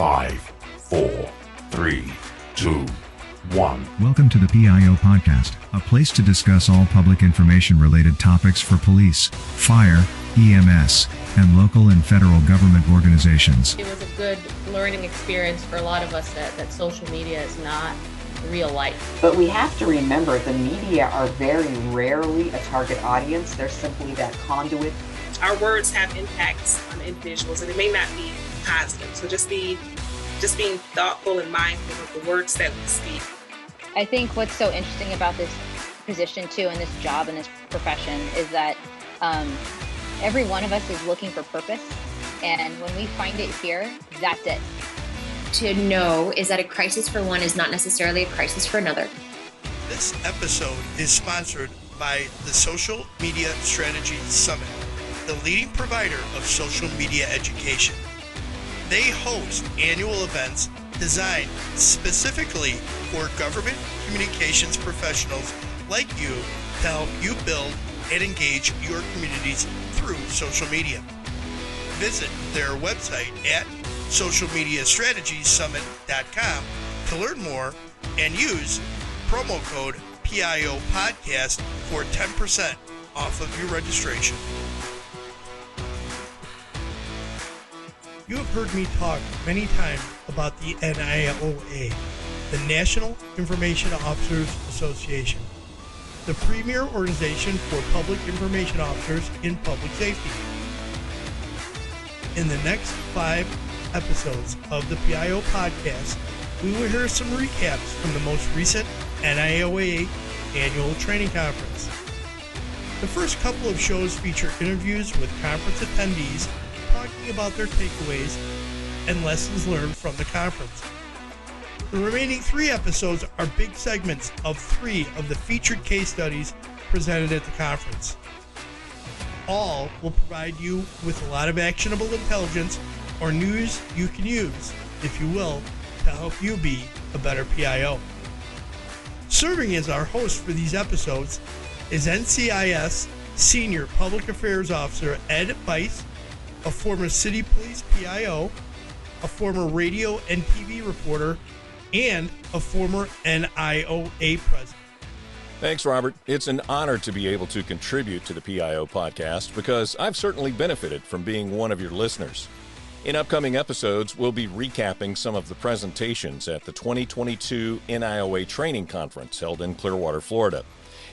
5, 4, 3, 2, 1. Welcome to the PIO Podcast, a place to discuss all public information-related topics for police, fire, EMS, and local and federal government organizations. It was a good learning experience for a lot of us that social media is not real life. But we have to remember the media are very rarely a target audience. They're simply that conduit. Our words have impacts on individuals, and it may not be positive. So just being thoughtful and mindful of the words that we speak. I think what's so interesting about this position too, and this job and this profession, is that every one of us is looking for purpose. And when we find it here, that's it. To know is that a crisis for one is not necessarily a crisis for another. This episode is sponsored by the Social Media Strategy Summit, the leading provider of social media education. They host annual events designed specifically for government communications professionals like you to help you build and engage your communities through social media. Visit their website at socialmediastrategysummit.com to learn more and use promo code PIO Podcast for 10% off of your registration. You have heard me talk many times about the NIOA, the National Information Officers Association, the premier organization for public information officers in public safety. In the next 5 episodes of the PIO Podcast, we will hear some recaps from the most recent NIOA Annual Training Conference. The first couple of shows feature interviews with conference attendees talking about their takeaways and lessons learned from the conference. The remaining 3 episodes are big segments of 3 of the featured case studies presented at the conference. All will provide you with a lot of actionable intelligence or news you can use, if you will, to help you be a better PIO. Serving as our host for these episodes is NCIS Senior Public Affairs Officer Ed Buice, a former City Police PIO, a former radio and TV reporter, and a former NIOA President. Thanks, Robert. It's an honor to be able to contribute to the PIO Podcast because I've certainly benefited from being one of your listeners. In upcoming episodes, we'll be recapping some of the presentations at the 2022 NIOA Training Conference held in Clearwater, Florida.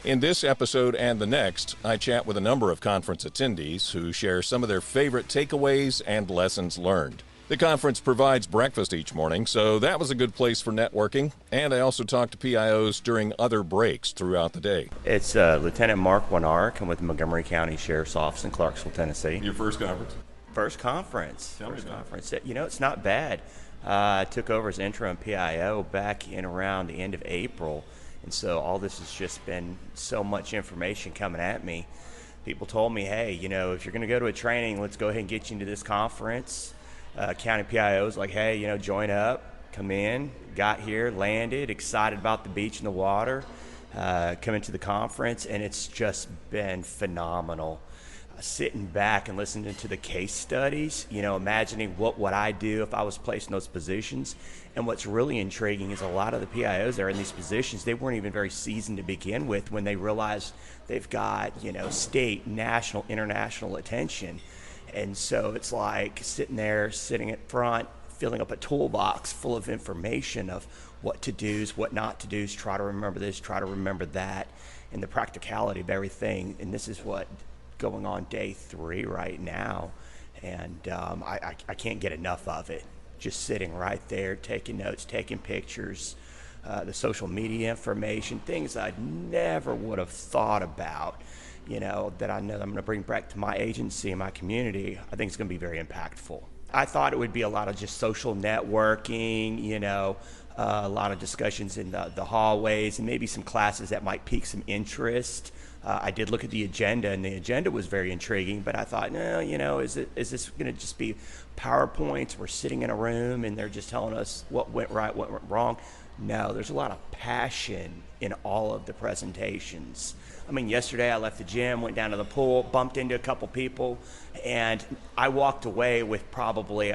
In this episode and the next, I chat with a number of conference attendees who share some of their favorite takeaways and lessons learned. The conference provides breakfast each morning, so that was a good place for networking, and I also talked to PIOs during other breaks throughout the day. It's Lieutenant Mark Winark. I'm with the Montgomery County Sheriff's Office in Clarksville, Tennessee. Your first conference? First conference. Tell me about it. You know, it's not bad. I took over as interim PIO back in around the end of April, and so all this has just been so much information coming at me. People told me, hey, you know, if you're going to go to a training, let's go ahead and get you into this conference. County PIOs like, hey, you know, join up, come in, got here, landed, excited about the beach and the water, come into the conference, and it's just been phenomenal. Sitting back and listening to the case studies, you know, imagining what would I do if I was placed in those positions. And what's really intriguing is a lot of the PIOs that are in these positions, they weren't even very seasoned to begin with when they realized they've got, you know, state, national, international attention. And so it's like sitting at front, filling up a toolbox full of information of what to do, what not to do, try to remember this, try to remember that, and the practicality of everything. And this is what going on day 3 right now, and I can't get enough of it. Just sitting right there, taking notes, taking pictures, the social media information, things I never would have thought about, you know, that I know that I'm going to bring back to my agency and my community. I think it's going to be very impactful. I thought it would be a lot of just social networking, you know, a lot of discussions in the hallways, and maybe some classes that might pique some interest. I did look at the agenda, and the agenda was very intriguing, but I thought, no, you know, is this going to just be PowerPoints? We're sitting in a room, and they're just telling us what went right, what went wrong. No, there's a lot of passion in all of the presentations. I mean, yesterday I left the gym, went down to the pool, bumped into a couple people, and I walked away with probably,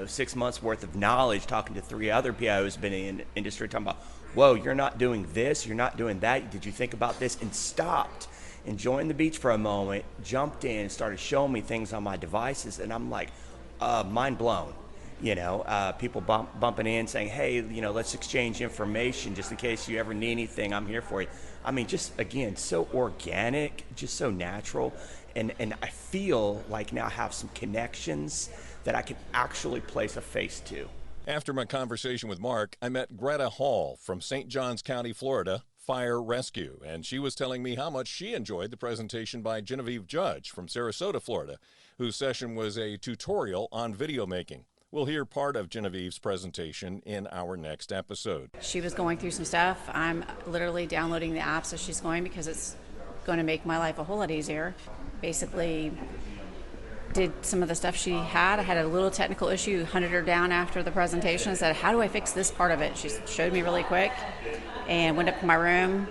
6 months worth of knowledge, talking to 3 other PIOs been in the industry, talking about, whoa, you're not doing this, you're not doing that, did you think about this? And stopped, enjoying the beach for a moment, jumped in, started showing me things on my devices, and I'm like, mind blown. People bumping in saying, hey, let's exchange information just in case you ever need anything. I'm here for you. I mean, just, again, so organic, just so natural. And I feel like now I have some connections that I can actually place a face to. After my conversation with Mark, I met Greta Hall from St. Johns County, Florida, Fire Rescue, and she was telling me how much she enjoyed the presentation by Genevieve Judge from Sarasota, Florida, whose session was a tutorial on video making. We'll hear part of Genevieve's presentation in our next episode. She was going through some stuff. I'm literally downloading the app so she's going because it's going to make my life a whole lot easier. Basically, did some of the stuff she had. I had a little technical issue, hunted her down after the presentation and said, how do I fix this part of it? She showed me really quick and went up to my room.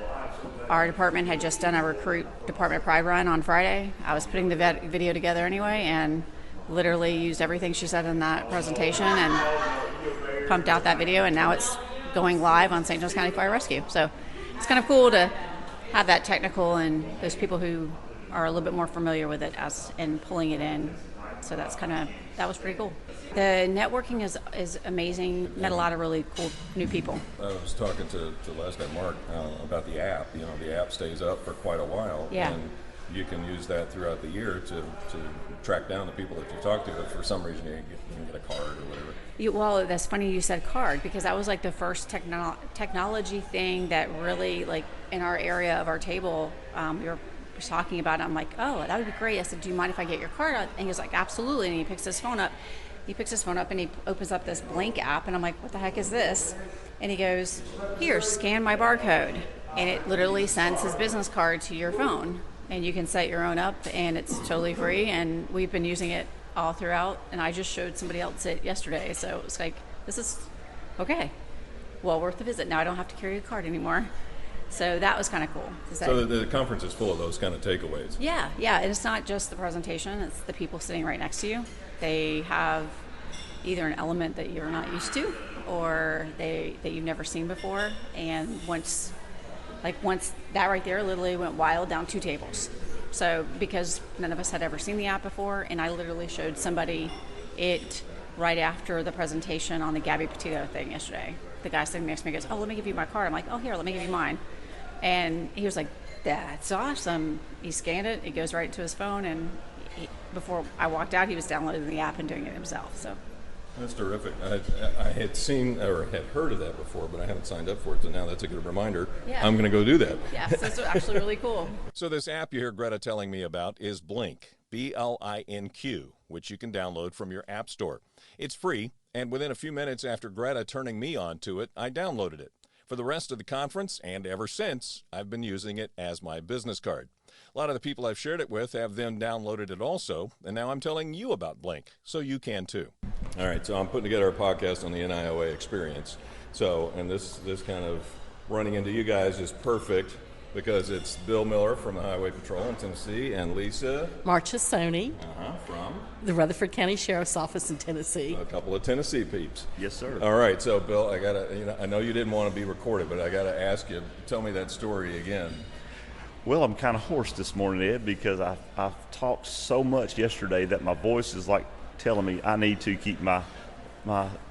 Our department had just done a recruit department pride run on Friday. I was putting the video together anyway and literally used everything she said in that presentation and pumped out that video, and now it's going live on St. Johns County Fire Rescue. So it's kind of cool to have that technical and those people who are a little bit more familiar with it and pulling it in. So that was pretty cool. The networking is amazing. Met a lot of really cool new people. I was talking to last night, Mark, about the app. The app stays up for quite a while. Yeah. And you can use that throughout the year to track down the people that you talk to. If for some reason you can get a card or whatever. Well, that's funny you said card, because that was like the first technology thing that really, like, in our area of our table, we were talking about it. I'm like, oh, that would be great. I said, do you mind if I get your card? And he was like, absolutely. And he picks his phone up. And he opens up this Blink app, and I'm like, what the heck is this? And he goes, here, scan my barcode. And it literally sends his business card to your phone. And you can set your own up, and it's totally free, and we've been using it all throughout, and I just showed somebody else it yesterday, so it's like, this is okay, well worth the visit. Now I don't have to carry a card anymore, so that was kind of cool. So the conference is full of those kind of takeaways. Yeah, and it's not just the presentation, it's the people sitting right next to you. They have either an element that you're not used to, or that you've never seen before, and once that right there literally went wild down 2 tables. So because none of us had ever seen the app before, and I literally showed somebody it right after the presentation on the Gabby Petito thing yesterday. The guy sitting next to me goes, oh, let me give you my card. I'm like, oh, here, let me give you mine. And he was like, that's awesome. He scanned it. It goes right to his phone. And before I walked out, he was downloading the app and doing it himself. So that's terrific. I had seen or had heard of that before, but I haven't signed up for it, so now that's a good reminder. Yeah. I'm going to go do that. Yes, that's actually really cool. So this app you hear Greta telling me about is Blink, B-L-I-N-Q, which you can download from your app store. It's free, and within a few minutes after Greta turning me on to it, I downloaded it. For the rest of the conference, and ever since, I've been using it as my business card. A lot of the people I've shared it with have then downloaded it also, and now I'm telling you about Blink, so you can too. All right, so I'm putting together a podcast on the NIOA experience. So, and this kind of running into you guys is perfect because it's Bill Miller from the Highway Patrol in Tennessee and Lisa Marchesoni from the Rutherford County Sheriff's Office in Tennessee. A couple of Tennessee peeps. Yes, sir. All right, so Bill, I know you didn't want to be recorded, but I gotta ask you, tell me that story again. Well, I'm kind of hoarse this morning, Ed, because I've talked so much yesterday that my voice is like telling me I need to keep my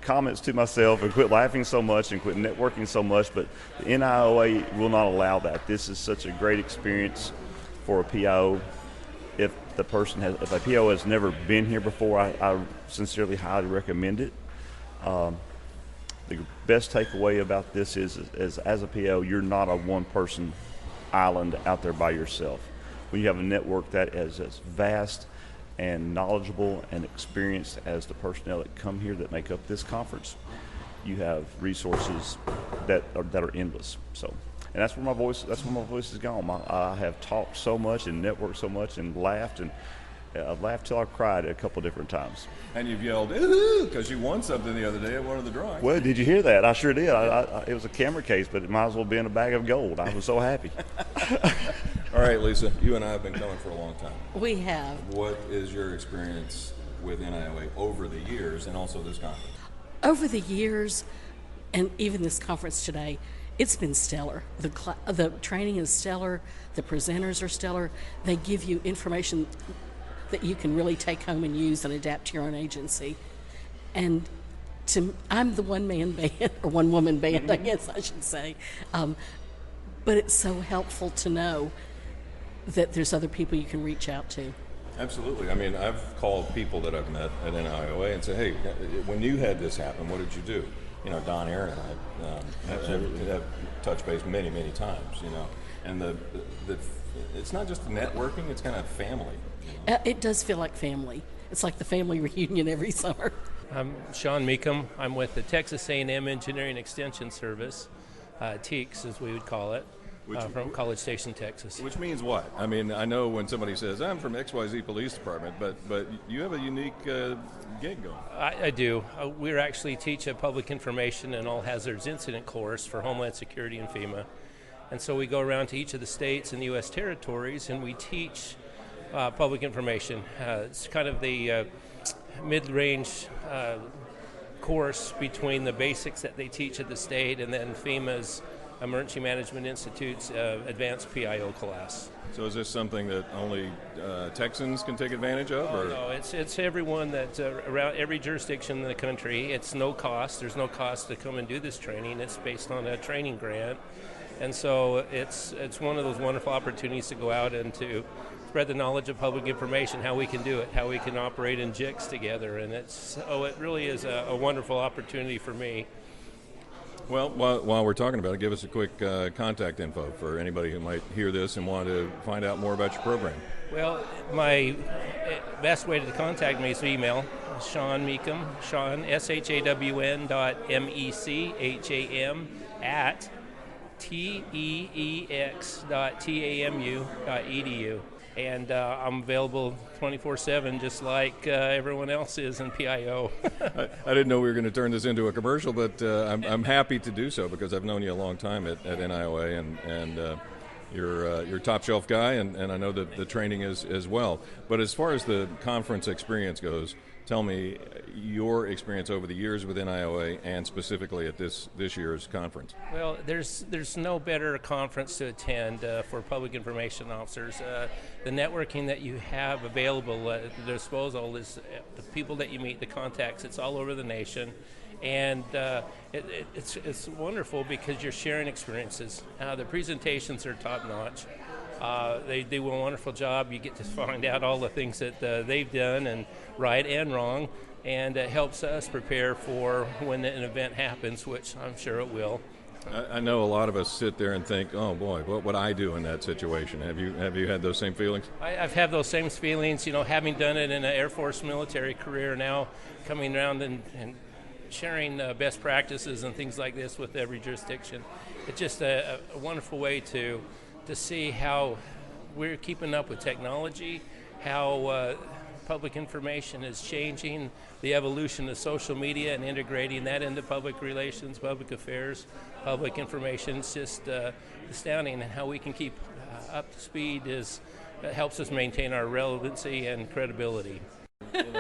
comments to myself and quit laughing so much and quit networking so much, but the NIOA will not allow that. This is such a great experience for a PIO. If a PIO has never been here before, I sincerely highly recommend it. The best takeaway about this is as a PIO, you're not a one-person island out there by yourself. When you have a network that is as vast and knowledgeable and experienced as the personnel that come here that make up this conference, you have resources that are endless. So, and that's where my voice is gone. I have talked so much and networked so much and laughed, and I've laughed till I cried a couple different times. And you've yelled, ooh, because you won something the other day at one of the drawings. Well, did you hear that? I sure did. It was a camera case, but it might as well be in a bag of gold. I was so happy. All right, Lisa, you and I have been coming for a long time. We have. What is your experience with NIOA over the years and also this conference? Over the years, and even this conference today, it's been stellar. The training is stellar. The presenters are stellar. They give you information that you can really take home and use and adapt to your own agency. And I'm the one-man band, or one-woman band, I guess I should say. But it's so helpful to know that there's other people you can reach out to. Absolutely. I mean, I've called people that I've met at NIOA and said, hey, when you had this happen, what did you do? You know, Don Aaron and I have touched base many, many times, you know. And it's not just networking, it's kind of family. You know? It does feel like family. It's like the family reunion every summer. I'm Sean Meekum. I'm with the Texas A&M Engineering Extension Service, TEEX as we would call it, from College Station, Texas. Which means what? I mean, I know when somebody says, I'm from XYZ Police Department, but you have a unique gig going. I do. We actually teach a public information and all hazards incident course for Homeland Security and FEMA. And so we go around to each of the states and the U.S. territories and we teach public information. It's kind of the mid-range course between the basics that they teach at the state and then FEMA's Emergency Management Institute's advanced PIO class. So is this something that only Texans can take advantage of? Oh, no, it's everyone that's around every jurisdiction in the country. It's no cost. There's no cost to come and do this training. It's based on a training grant. And so it's one of those wonderful opportunities to go out and to spread the knowledge of public information, how we can do it, how we can operate in JICs together. And it really is a wonderful opportunity for me. Well, while we're talking about it, give us a quick contact info for anybody who might hear this and want to find out more about your program. Well, my best way to contact me is email, Sean Meekum, Sean, SHAWN.MECHAM at teex.tamu.edu. And I'm available 24/7, just like everyone else is in PIO. I didn't know we were going to turn this into a commercial, but I'm happy to do so because I've known you a long time at NIOA, and you're a top shelf guy, and I know that the training is as well. But as far as the conference experience goes, tell me your experience over the years with NIOA and specifically at this year's conference. Well, there's no better conference to attend for public information officers. The networking that you have available at the disposal is the people that you meet, the contacts. It's all over the nation. And it's wonderful because you're sharing experiences. The presentations are top-notch. They do a wonderful job. You get to find out all the things that they've done, and right and wrong, and it helps us prepare for when an event happens, which I'm sure it will. I know a lot of us sit there and think, oh boy, what would I do in that situation? Have you had those same feelings? I've had those same feelings, having done it in an Air Force military career, now coming around and sharing best practices and things like this with every jurisdiction. It's just a wonderful way to see how we're keeping up with technology, how public information is changing, the evolution of social media and integrating that into public relations, public affairs, public information. It's just astounding, and how we can keep up to speed helps us maintain our relevancy and credibility. Tell me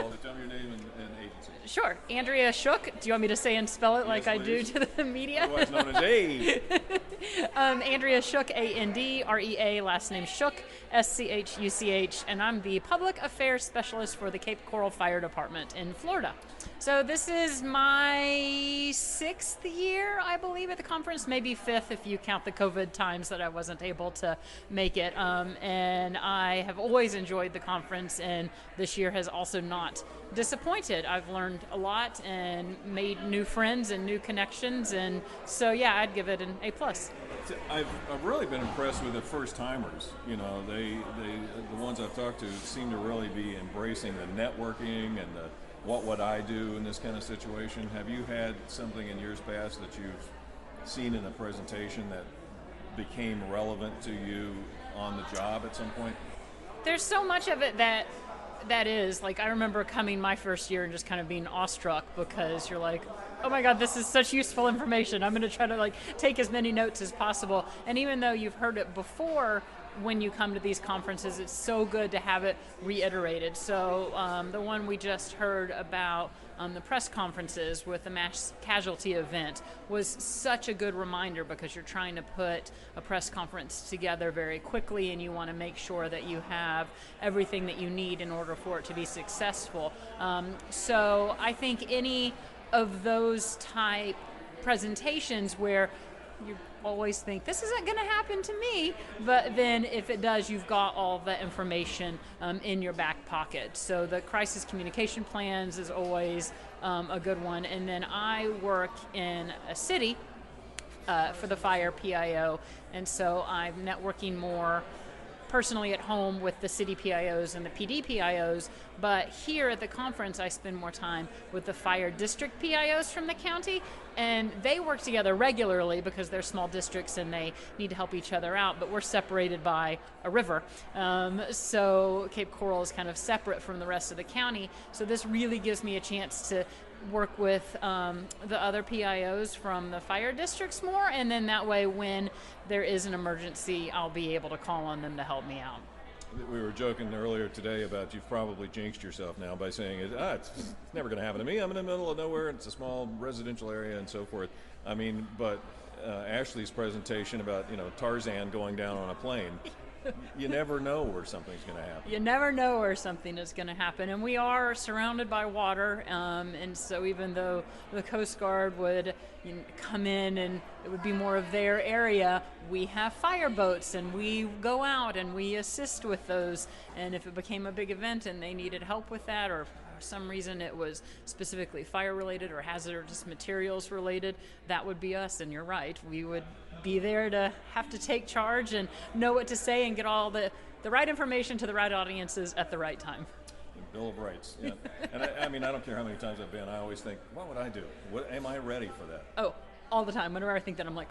your name and agency. Sure. Andrea Shook. Do you want me to say and spell it like I do to the media? Otherwise known as A. Andrea Shook, ANDREA, last name Shook, SCHUCH, and I'm the Public Affairs Specialist for the Cape Coral Fire Department in Florida. So this is my 6th year, I believe, at the conference, maybe 5th if you count the COVID times that I wasn't able to make it. And I have always enjoyed the conference, and this year has also not disappointed. I've learned a lot and made new friends and new connections, and so yeah, I'd give it an A+. I've really been impressed with the first timers. The ones I've talked to seem to really be embracing the networking and the what would I do in this kind of situation. Have you had something in years past that you've seen in a presentation that became relevant to you on the job at some point? There's so much of it that that is, like, I remember coming my first year and just kind of being awestruck because you're like, oh my God, this is such useful information. I'm going to try to like take as many notes as possible. And even though you've heard it before, when you come to these conferences, it's so good to have it reiterated. So the one we just heard about the press conferences with the mass casualty event was such a good reminder, because you're trying to put a press conference together very quickly and you want to make sure that you have everything that you need in order for it to be successful. So I think any of those type presentations where you always think this isn't going to happen to me, but then if it does, you've got all the information in your back pocket. So the crisis communication plans is always a good one. And then I work in a city for the fire PIO, and so I'm networking more personally at home with the city PIOs and the PD PIOs, but here at the conference I spend more time with the fire district PIOs from the county, and they work together regularly because they're small districts and they need to help each other out, but we're separated by a river. So Cape Coral is kind of separate from the rest of the county, so this really gives me a chance to work with the other PIOs from the fire districts more, and then that way when there is an emergency, I'll be able to call on them to help me out. We were joking earlier today about you've probably jinxed yourself now by saying, it's never going to happen to me. I'm in the middle of nowhere. It's a small residential area and so forth. I mean, but Ashley's presentation about, Tarzan going down on a plane, you never know where something's going to happen. You never know where something is going to happen. And we are surrounded by water. And so even though the Coast Guard would come in and it would be more of their area, we have fire boats and we go out and we assist with those. And if it became a big event and they needed help with that, or for some reason it was specifically fire related or hazardous materials related, that would be us. And you're right, we would be there to have to take charge and know what to say and get all the right information to the right audiences at the right time. The Bill of Rights, yeah. And I don't care how many times I've been, I always think, what would I do? Am I ready for that? Oh, all the time. Whenever I think that, I'm like,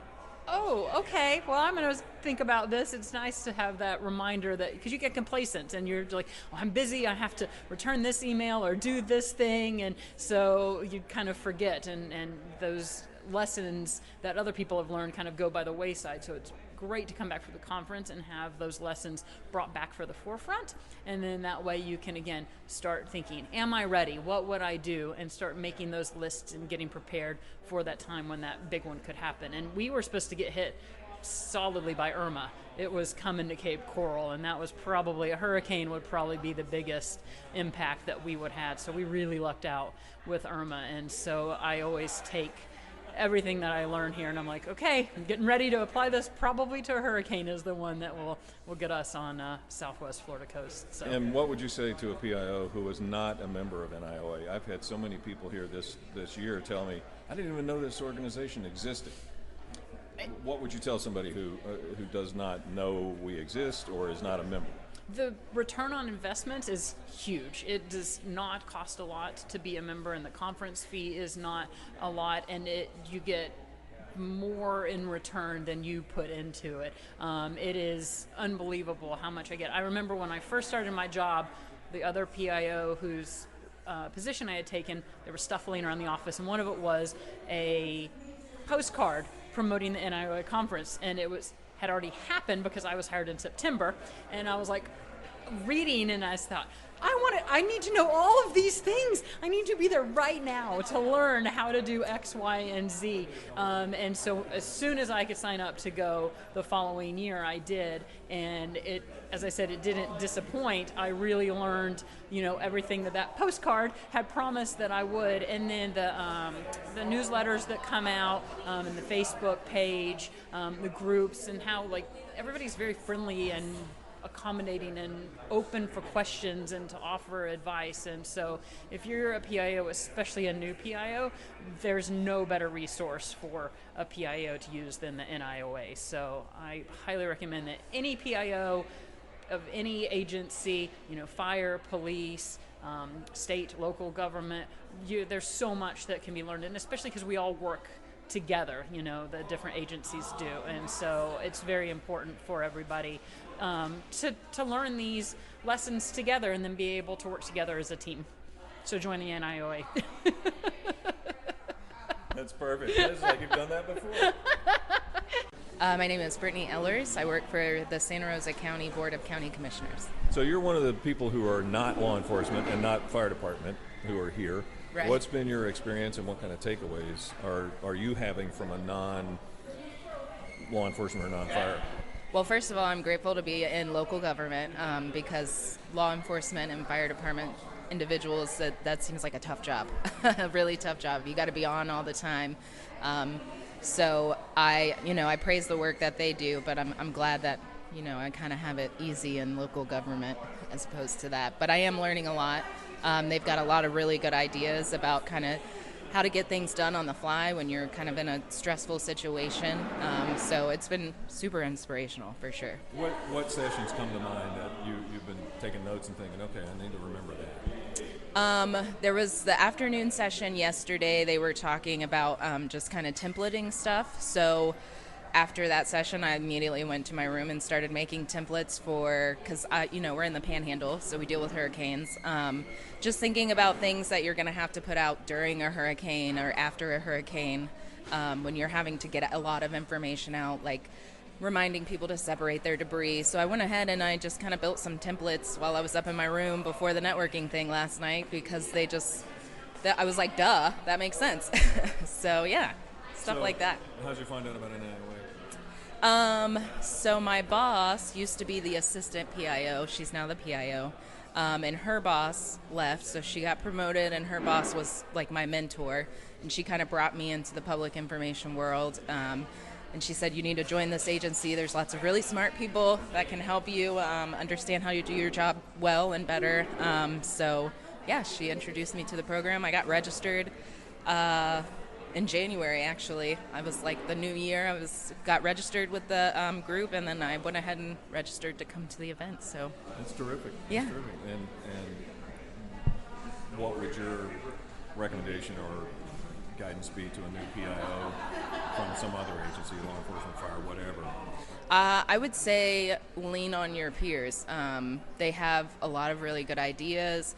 oh, okay, well, I'm going to think about this. It's nice to have that reminder, that because you get complacent and you're like, oh, I'm busy, I have to return this email or do this thing, and so you kind of forget, and those lessons that other people have learned kind of go by the wayside. So it's great to come back for the conference and have those lessons brought back for the forefront, and then that way you can again start thinking, am I ready? What would I do? And start making those lists and getting prepared for that time when that big one could happen. And we were supposed to get hit solidly by Irma. It was coming to Cape Coral, and that was probably, a hurricane would probably be the biggest impact that we would have. So we really lucked out with Irma, and so I always take everything that I learn here, and I'm like, okay, I'm getting ready to apply this probably to a hurricane is the one that will get us on Southwest Florida coast. So. And what would you say to a PIO who is not a member of NIOA? I've had so many people here this year tell me, I didn't even know this organization existed. What would you tell somebody who does not know we exist or is not a member? The return on investment is huge. It does not cost a lot to be a member, and the conference fee is not a lot, and you get more in return than you put into it. It is unbelievable how much I get. I remember when I first started my job, the other PIO whose position I had taken, there was stuff laying around the office, and one of it was a postcard promoting the NIOA conference, and it had already happened because I was hired in September, and I was like reading, and I thought, I need to know all of these things. I need to be there right now to learn how to do X, Y, and Z. And so as soon as I could sign up to go the following year, I did. And it, as I said, it didn't disappoint. I really learned, everything that postcard had promised that I would. And then the newsletters that come out, and the Facebook page, the groups, and how everybody's very friendly and accommodating and open for questions and to offer advice. And so if you're a PIO, especially a new PIO, there's no better resource for a PIO to use than the NIOA. So I highly recommend that any PIO of any agency, fire, police, state, local government, there's so much that can be learned, and especially because we all work together, the different agencies do. And so it's very important for everybody to learn these lessons together and then be able to work together as a team. So join the NIOA. That's perfect. It's like you've done that before. My name is Brittany Ellers. I work for the Santa Rosa County Board of County Commissioners. So you're one of the people who are not law enforcement and not fire department who are here. Right. What's been your experience and what kind of takeaways are you having from a non-law enforcement or non-fire? Well, first of all, I'm grateful to be in local government because law enforcement and fire department individuals, that seems like a tough job, a really tough job. You got to be on all the time. So I praise the work that they do, but I'm glad that, I kind of have it easy in local government as opposed to that. But I am learning a lot. They've got a lot of really good ideas about kind of how to get things done on the fly when you're kind of in a stressful situation. So it's been super inspirational for sure. What sessions come to mind that you've been taking notes and thinking, okay, I need to remember that? There was the afternoon session yesterday. They were talking about just kind of templating stuff. So after that session, I immediately went to my room and started making templates because we're in the Panhandle, so we deal with hurricanes. Just thinking about things that you're going to have to put out during a hurricane or after a hurricane when you're having to get a lot of information out, like reminding people to separate their debris. So I went ahead and I just kind of built some templates while I was up in my room before the networking thing last night because I was like, duh, that makes sense. So yeah, stuff like that. How'd you find out about NIOA? So my boss used to be the assistant PIO. She's now the PIO. And her boss left, so she got promoted, and her boss was like my mentor. And she kind of brought me into the public information world. And she said, you need to join this agency. There's lots of really smart people that can help you understand how you do your job well and better. So yeah, she introduced me to the program. I got registered in January, actually. I was like the new year. Got registered with the group, and then I went ahead and registered to come to the event. So that's terrific. Yeah. That's terrific. And what would your recommendation or guidance be to a new PIO from some other agency, law enforcement, fire, whatever? I would say lean on your peers. They have a lot of really good ideas.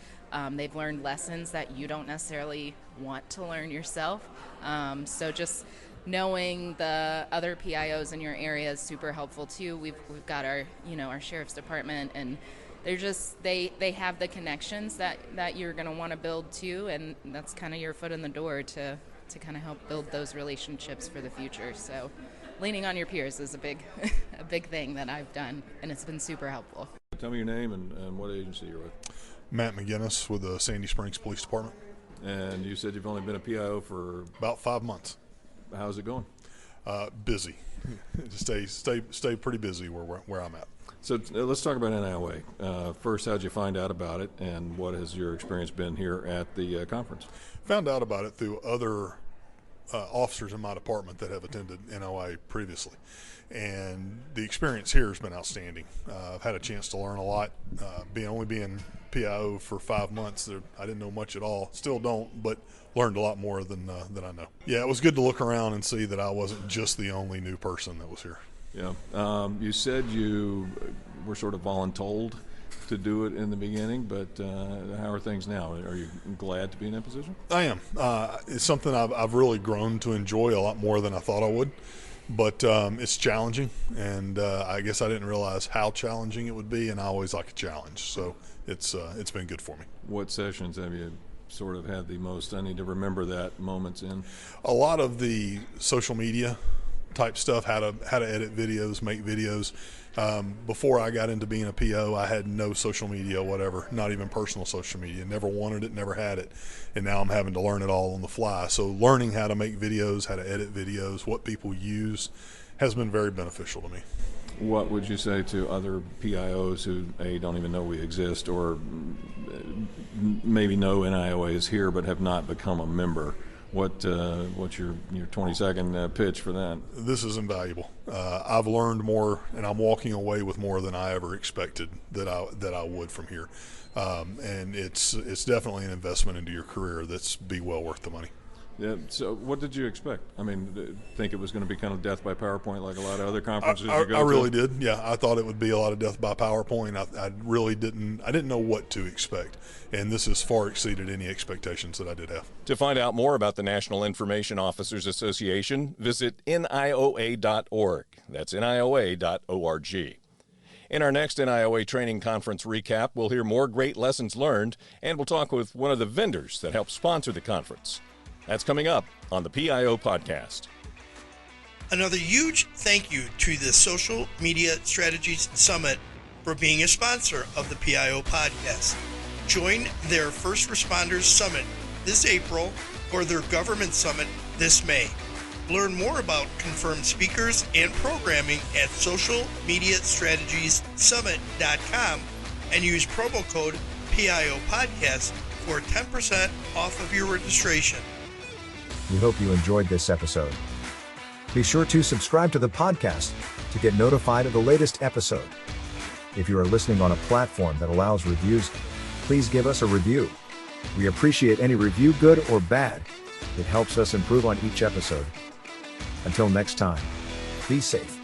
They've learned lessons that you don't necessarily want to learn yourself. So just knowing the other PIOs in your area is super helpful too. We've got our sheriff's department, and they have the connections that you're going to want to build too, and that's kind of your foot in the door to kind of help build those relationships for the future. So leaning on your peers is a big thing that I've done, and it's been super helpful. Tell me your name and what agency you're with. Matt McGinnis with the Sandy Springs Police Department. And you said you've only been a PIO for about 5 months. How's it going? Busy. Stay pretty busy where I'm at. So let's talk about NIOA. First, how'd you find out about it, and what has your experience been here at the conference? Found out about it through other officers in my department that have attended NIOA previously. And the experience here has been outstanding. I've had a chance to learn a lot. Only being PIO for 5 months, I didn't know much at all. Still don't, but learned a lot more than I know. Yeah, it was good to look around and see that I wasn't just the only new person that was here. Yeah. You said you were sort of voluntold to do it in the beginning, but how are things now? Are you glad to be in that position? I am. It's something I've really grown to enjoy a lot more than I thought I would. But it's challenging, and I guess I didn't realize how challenging it would be, and I always like a challenge. So it's been good for me. What sessions have you sort of had the most, I need to remember that, moments in? A lot of the social media type stuff, how to edit videos, make videos. Before I got into being a PO, I had no social media, whatever, not even personal social media. Never wanted it, never had it. And now I'm having to learn it all on the fly. So learning how to make videos, how to edit videos, what people use has been very beneficial to me. What would you say to other PIOs who, A, don't even know we exist, or maybe know NIOA is here but have not become a member? What's your 20-second pitch for that? This is invaluable. I've learned more, and I'm walking away with more than I ever expected that I would from here. And it's definitely an investment into your career that's be well worth the money. Yeah. So, what did you expect? I mean, think it was going to be kind of death by PowerPoint like a lot of other conferences you go to? I really did. Yeah, I thought it would be a lot of death by PowerPoint. I really didn't. I didn't know what to expect, and this has far exceeded any expectations that I did have. To find out more about the National Information Officers Association, visit NIOA.org. That's NIOA.org. In our next NIOA Training Conference recap, we'll hear more great lessons learned, and we'll talk with one of the vendors that helped sponsor the conference. That's coming up on the PIO Podcast. Another huge thank you to the Social Media Strategies Summit for being a sponsor of the PIO Podcast. Join their First Responders Summit this April or their Government Summit this May. Learn more about confirmed speakers and programming at socialmediastrategiessummit.com and use promo code PIO Podcast for 10% off of your registration. We hope you enjoyed this episode. Be sure to subscribe to the podcast to get notified of the latest episode. If you are listening on a platform that allows reviews, please give us a review. We appreciate any review, good or bad. It helps us improve on each episode. Until next time, be safe.